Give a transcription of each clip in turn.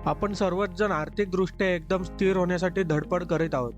आपण सर्वच जण आर्थिकदृष्ट्या एकदम स्थिर होण्यासाठी धडपड करीत आहोत.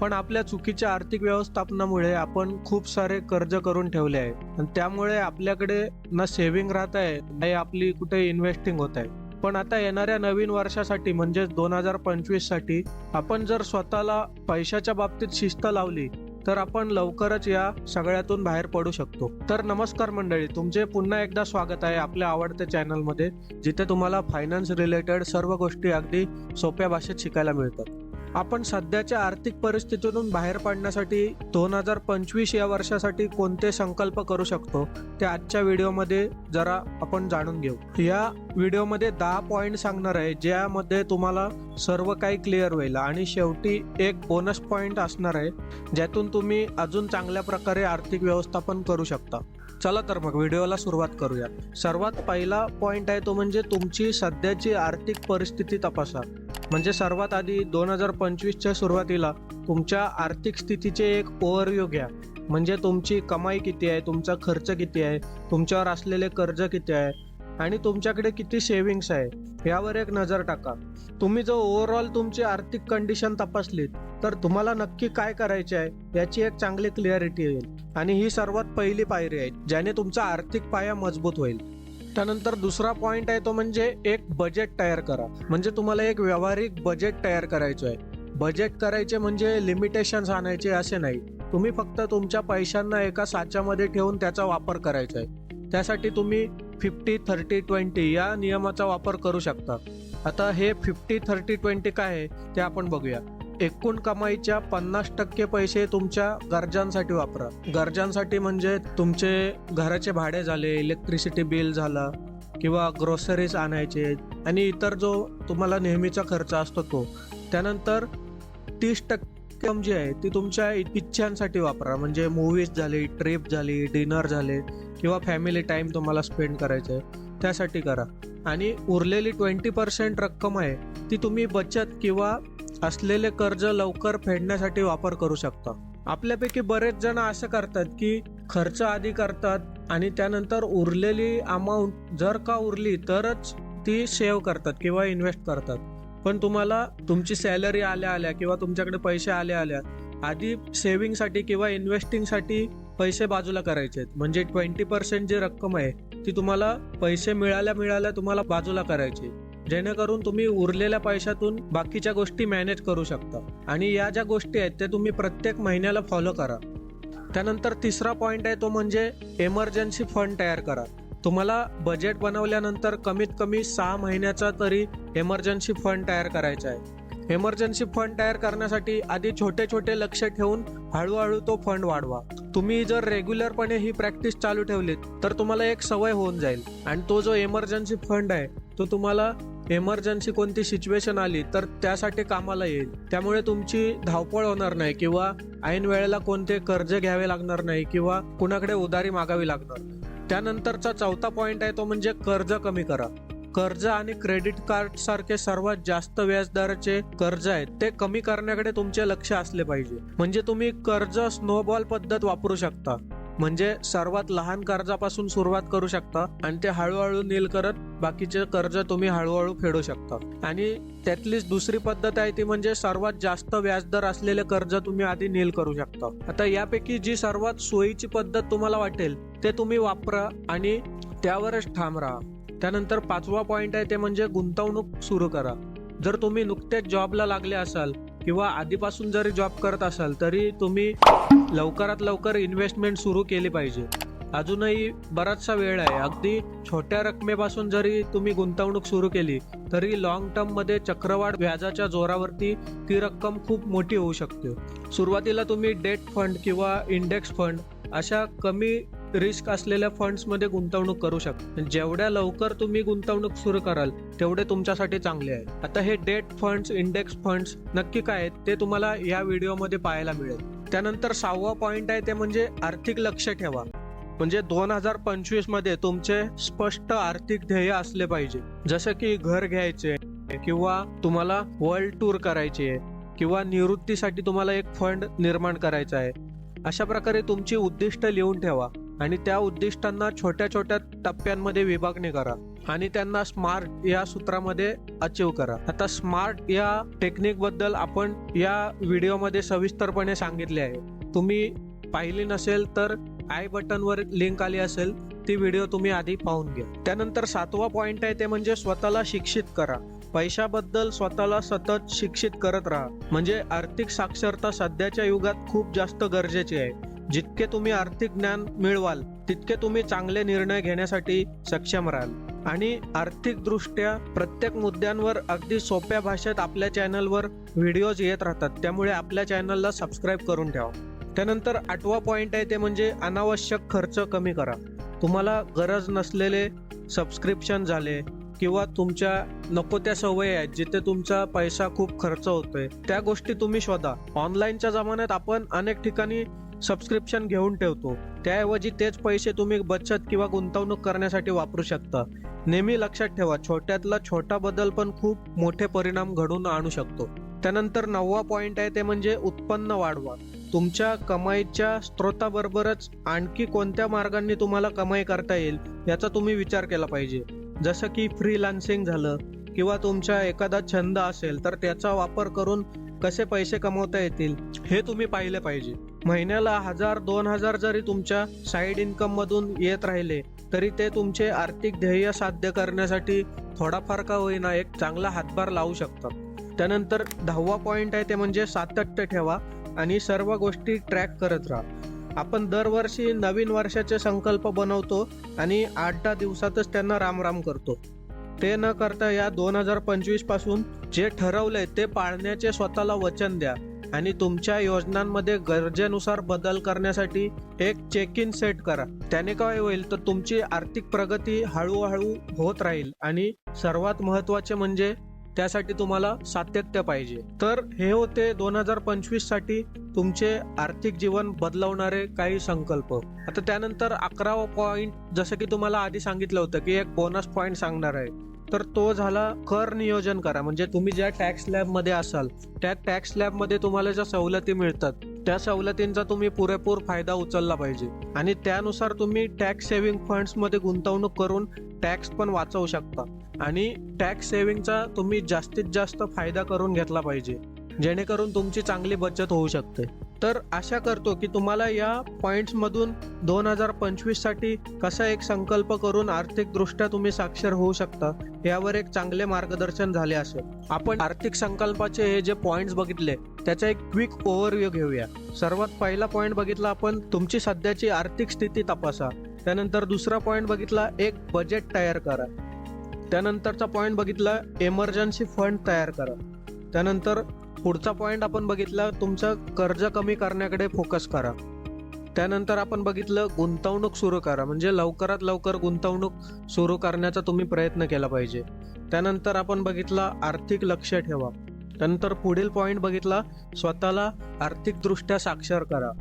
पण आपल्या चुकीच्या आर्थिक व्यवस्थापनामुळे आपण खूप सारे कर्ज करून ठेवले आहे आणि त्यामुळे आपल्याकडे ना सेव्हिंग राहत आहे नाही आपली कुठे इन्व्हेस्टिंग होत आहे. पण आता येणाऱ्या नवीन वर्षासाठी म्हणजे 2025 साठी आपण जर स्वतःला पैशाच्या बाबतीत शिस्त लावली तर आपण लवकरच या सगळ्यातून बाहेर पडू शकतो. तर नमस्कार मंडळी, तुमचे पुन्हा एकदा स्वागत आहे आपल्या आवडत्या चॅनलमध्ये, जिथे तुम्हाला फायनान्स रिलेटेड सर्व गोष्टी अगदी सोप्या भाषेत शिकायला मिळतात. आपण सध्याच्या आर्थिक परिस्थितीतून बाहेर पडण्यासाठी 2025 या वर्षासाठी कोणते संकल्प करू शकतो ते आजच्या व्हिडिओमध्ये जरा आपण जाणून घेऊ. या व्हिडिओमध्ये 10 पॉइंट सांगणार आहे ज्यामध्ये तुम्हाला सर्व काही क्लिअर होईल आणि शेवटी एक बोनस पॉइंट असणार आहे ज्यातून तुम्ही अजून चांगल्या प्रकारे आर्थिक व्यवस्थापन करू शकता. चला तर मग व्हिडिओला सुरुवात करूया. सर्वात पहिला पॉइंट आहे तो म्हणजे तुमची सध्याची आर्थिक परिस्थिती तपासा. म्हणजे सर्वात आधी 2025च्या सुरुवातीला तुमच्या आर्थिक स्थितीचे एक ओव्हरव्ह्यू घ्या. म्हणजे तुमची कमाई किती आहे, तुमचा खर्च किती आहे, तुमच्यावर असलेले कर्ज किती आहे आणि तुमच्याकडे किती सेव्हिंग्स आहे यावर एक नजर टाका. तुम्ही जो ओव्हरऑल तुमची आर्थिक कंडिशन तपासलीत तर तुम्हाला नक्की काय करायचे आहे याची एक चांगली क्लिअरिटी येईल आणि ही सर्वात पहिली पायरी आहे ज्याने तुमचा आर्थिक पाया मजबूत होईल. त्यानंतर दुसरा पॉइंट आहे तो म्हणजे एक बजेट तयार करा. म्हणजे तुम्हाला एक व्यावहारिक बजेट तयार करायचं आहे. बजेट करायचे म्हणजे लिमिटेशन्स आणायचे असे नाही. तुम्ही फक्त तुमच्या पैशांना एका साच्यामध्ये ठेवून त्याचा वापर करायचा आहे. त्यासाठी तुम्ही 50-30-20 या नियमाचा वापर करू शकता. आता हे 50-30-20 काय आहे ते आपण बघूया. एकूण कमाईच्या 50% पैसे तुमच्या गरजांसाठी वापरा. गरजांसाठी म्हणजे तुमचे घराचे भाडे झाले, इलेक्ट्रिसिटी बिल झाला किंवा ग्रोसरीज आणायचे आणि इतर जो तुम्हाला नेहमीचा खर्च असतो तो. त्यानंतर 30% जी आहे ती तुमच्या इच्छांसाठी वापरा. म्हणजे मूवीज झाली, ट्रिप झाली, डिनर झाले किंवा फॅमिली टाइम तुम्हाला स्पेंड करायचं आहे त्यासाठी करा. आणि उरलेली 20% रक्कम आहे ती तुम्ही बचत किंवा असलेले कर्ज लवकर फेडण्यासाठी वापर करू शकता. आपल्यापैकी बरेच जण असं करतात की खर्च आधी करतात आणि त्यानंतर उरलेली अमाऊंट जर का उरली तरच ती सेव्ह करतात किंवा इन्व्हेस्ट करतात. पण तुम्हाला तुमची सॅलरी आल्या आल्या किंवा तुमच्याकडे पैसे आल्या आल्या आधी सेव्हिंगसाठी किंवा इन्व्हेस्टिंगसाठी पैसे बाजूला करायचे आहेत. म्हणजे 20% जी रक्कम आहे ती तुम्हाला पैसे मिळाल्या तुम्हाला बाजूला करायची, जेणेकरून तुम्ही उरलेल्या पैशातून बाकीच्या गोष्टी मॅनेज करू शकता. आणि या ज्या गोष्टी आहेत त्या तुम्ही प्रत्येक महिन्याला फॉलो करा. त्यानंतर तिसरा पॉइंट आहे तो म्हणजे एमर्जन्सी फंड तयार करा. तुम्हाला बजेट बनवल्यानंतर कमीत कमी 6 महिन्याचा तरी एमर्जन्सी फंड तयार करायचा आहे. एमर्जन्सी फंड तयार करण्यासाठी आधी छोटे छोटे लक्ष ठेवून हळूहळू तो फंड वाढवा. तुम्ही जर रेग्युलरपणे ही प्रॅक्टिस चालू ठेवलीत तर तुम्हाला एक सवय होऊन जाईल आणि तो जो एमर्जन्सी फंड आहे तो तुम्हाला एमर्जन्सी कोणती सिच्युएशन आली तर त्यासाठी कामाला येईल. त्यामुळे तुमची धावपळ होणार नाही किंवा ऐन वेळेला कोणते कर्ज घ्यावे लागणार नाही किंवा कुणाकडे उधारी मागावी लागणार नाही. त्यानंतरचा चौथा पॉइंट आहे तो म्हणजे कर्ज कमी करा. कर्ज आणि क्रेडिट कार्ड सारखे सर्वात जास्त व्याजदराचे कर्ज आहेत ते कमी करण्याकडे तुमचे लक्ष असले पाहिजे. म्हणजे तुम्ही कर्ज स्नोबॉल पद्धत वापरू शकता. म्हणजे सर्वात लहान कर्जापासून सुरुवात करू शकता आणि ते हळूहळू नील करत बाकीचे कर्ज तुम्ही हळूहळू फेडू शकता. आणि त्यातलीच दुसरी पद्धत आहे ती म्हणजे सर्वात जास्त व्याजदर असलेले कर्ज तुम्ही आधी नील करू शकता. आता यापैकी जी सर्वात सोयीची पद्धत तुम्हाला वाटेल ते तुम्ही वापरा आणि त्यावरच ठाम राहा. त्यानंतर 5वा पॉइंट आहे ते म्हणजे गुंतवणूक सुरू करा. जर तुम्ही नुकतेच जॉबला लागले असाल किंवा आधीपासून जरी जॉब करत असाल तरी तुम्ही लवकरात लवकर इन्व्हेस्टमेंट सुरू केली पाहिजे. अजूनही बराचसा वेळ आहे. अगदी छोट्या रकमेपासून जरी तुम्ही गुंतवणूक सुरू केली तरी लॉंग टर्म मध्ये चक्रवाढ व्याजाच्या जोरावरती ती रक्कम खूप मोठी होऊ शकते. सुरुवातीला तुम्ही डेट फंड किंवा इंडेक्स फंड अशा कमी रिस्क असलेल्या फंड्समध्ये गुंतवणूक करू शकता. जेवढ्या लवकर तुम्ही गुंतवणूक सुरू कराल तेवढे तुमच्यासाठी चांगले आहे. आता हे डेट फंड्स, इंडेक्स फंड्स नक्की काय आहेत ते तुम्हाला या व्हिडिओमध्ये पाहायला मिळेल. त्यानंतर 6वा पॉइंट आहे ते म्हणजे आर्थिक लक्ष ठेवा. म्हणजे 2025 मध्ये तुमचे स्पष्ट आर्थिक ध्येय असले पाहिजे. जसं की घर घ्यायचे किंवा तुम्हाला वर्ल्ड टूर करायची आहे किंवा निवृत्तीसाठी तुम्हाला एक फंड निर्माण करायचा आहे. अशा प्रकारे तुमची उद्दिष्ट लिहून ठेवा आणि त्या उद्दिष्टांना छोट्या छोट्या टप्प्यांमध्ये विभागणी करा. आणि त्यांना स्मार्ट या सूत्रामध्ये अचीव करा. आता स्मार्ट या टेक्निक बद्दल आपण या व्हिडिओमध्ये सविस्तरपणे सांगितले आहे. तुम्ही पाहिली नसेल तर आय बटनवर लिंक आली असेल, ती व्हिडिओ तुम्ही आधी पाहून घ्या. त्यानंतर 7वा पॉइंट आहे ते म्हणजे स्वतःला शिक्षित करा. पैशाबद्दल स्वतःला सतत शिक्षित करत राहा. म्हणजे आर्थिक साक्षरता सध्याच्या युगात खूप जास्त गरजेची आहे. जितके तुम्ही आर्थिक ज्ञान मिळवाल तितके तुम्ही चांगले निर्णय घेण्यासाठी सक्षम राहाल. आणि आर्थिक दृष्ट्या प्रत्येक मुद्द्यांवर अगदी सोप्या भाषेत आपल्या चॅनलवर व्हिडिओज येत राहतात. त्यामुळे आपल्या चॅनलला सबस्क्राईब करून ठेवा. त्यानंतर 8वा पॉइंट आहे ते म्हणजे अनावश्यक खर्च कमी करा. तुम्हाला गरज नसलेले सबस्क्रिप्शन झाले किंवा तुमच्या नको त्या सवयी आहेत जिथे तुमचा पैसा खूप खर्च होतोय, त्या गोष्टी तुम्ही शोधा. ऑनलाईनच्या जमान्यात आपण अनेक ठिकाणी सबस्क्रिप्शन घेऊन ठेवतो, त्याऐवजी तेच पैसे तुम्ही बचत किंवा गुंतवणूक करण्यासाठी वापरू शकता. नेहमी लक्षात ठेवा, छोट्यातला छोटा बदल पण खूप मोठे परिणाम घडवून आणू शकतो. त्यानंतर 9वा पॉइंट आहे ते म्हणजे उत्पन्न वाढवा. तुमच्या कमाईच्या स्रोताबरोबरच आणखी कोणत्या मार्गांनी तुम्हाला कमाई करता येईल याचा तुम्ही विचार केला पाहिजे. जसं की फ्रीलान्सिंग झालं किंवा तुमचा एखादा छंद असेल तर त्याचा वापर करून कसे पैसे कमवता येतील हे तुम्ही पाहिले पाहिजे. महिन्याला 1000-2000 जरी तुमच्या साईड इन्कम मधून येत राहिले तरी ते तुमचे आर्थिक ध्येय साध्य करण्यासाठी थोडाफार का होईना एक चांगला हातभार लावू शकतात. त्यानंतर 10वा पॉइंट आहे ते म्हणजे सातत्य ठेवा आणि सर्व गोष्टी ट्रॅक करत राहा. आपण दरवर्षी नवीन वर्षाचे संकल्प बनवतो आणि 8-10 दिवसातच त्यांना रामराम करतो. ते न करता या 2025 पासून जे ठरवलंय ते पाळण्याचे स्वतःला वचन द्या आणि तुमच्या योजनांमध्ये गरजेनुसार बदल करण्यासाठी एक चेक इन सेट करा. त्याने काय होईल तर तुमची आर्थिक प्रगती हळूहळू होत राहील आणि सर्वात महत्त्वाचे म्हणजे त्यासाठी तुम्हाला सातत्य पाहिजे. तर हे होते 2025 साठी तुमचे आर्थिक जीवन बदलवणारे काही संकल्प. आता त्यानंतर 11वा पॉइंट, जसं की तुम्हाला आधी सांगितलं होतं की एक बोनस पॉइंट सांगणार आहे, तर तो झाला कर नियोजन करा. म्हणजे तुम्ही ज्या टॅक्स स्लॅब मध्ये असाल त्या टॅक्स स्लॅब मध्ये तुम्हाला ज्या सवलती मिळतात त्या सवलतींचा तुम्ही पुरेपूर फायदा उचलला पाहिजे आणि त्यानुसार तुम्ही टॅक्स सेव्हिंग फंड्स मध्ये गुंतवणूक करून टॅक्स पण वाचवू शकता आणि टॅक्स सेव्हिंगचा तुम्ही जास्तीत जास्त फायदा करून घेतला पाहिजे, जेणेकरून तुमची चांगली बचत होऊ शकते. तर आशा करतो की तुम्हाला या पॉइंट्स मधून 2025 साठी कसा एक संकल्प करून आर्थिकदृष्ट्या तुम्ही साक्षर होऊ शकता यावर एक चांगले मार्गदर्शन झाले असेल. आपण आर्थिक संकल्पाचे हे जे पॉइंट्स बघितले त्याचा एक क्विक ओव्हरव्ह्यू घेऊया. सर्वात पहिला पॉइंट बघितला आपण, तुमची सध्याची आर्थिक स्थिती तपासा. त्यानंतर दुसरा पॉइंट बघितला, एक बजेट तयार करा. त्यानंतरचा पॉइंट बघितला, इमर्जन्सी फंड तयार करा. त्यानंतर पुढचा पॉइंट आपण बघितला, तुमचं कर्ज कमी करण्याकडे फोकस करा. त्यानंतर आपण बघितलं, गुंतवणूक सुरू करा. म्हणजे लवकरात लवकर गुंतवणूक सुरू करण्याचा तुम्ही प्रयत्न केला पाहिजे. त्यानंतर आपण बघितला, आर्थिक लक्ष ठेवा. त्यानंतर पुढील पॉइंट बघितला, स्वतःला आर्थिकदृष्ट्या साक्षर करा.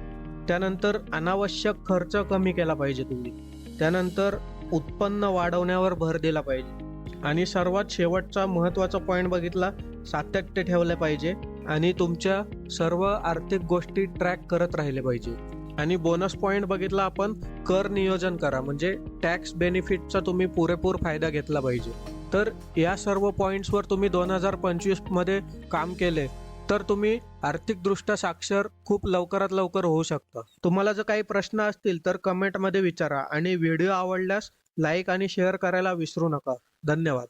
त्यानंतर अनावश्यक खर्च कमी केला पाहिजे तुम्ही. त्यानंतर उत्पन्न वाढवण्यावर भर दिला पाहिजे. आणि सर्वात शेवटचा महत्त्वाचा पॉइंट बघितला, सातत्य ठेवले पाहिजे आणि तुमच्या सर्व आर्थिक गोष्टी ट्रॅक करत राहिले पाहिजे. आणि बोनस पॉइंट बघितला आपण, कर नियोजन करा. म्हणजे टॅक्स बेनिफिटचा तुम्ही पुरेपूर फायदा घेतला पाहिजे. तर या सर्व पॉइंट्सवर तुम्ही 2025 मध्ये काम केले तर तुम्ही आर्थिकदृष्ट्या साक्षर खूप लवकरात लवकर होऊ शकता. तुम्हाला जर काही प्रश्न असतील तर कमेंटमध्ये विचारा आणि व्हिडिओ आवडल्यास लाईक आणि शेअर करायला विसरू नका. धन्यवाद.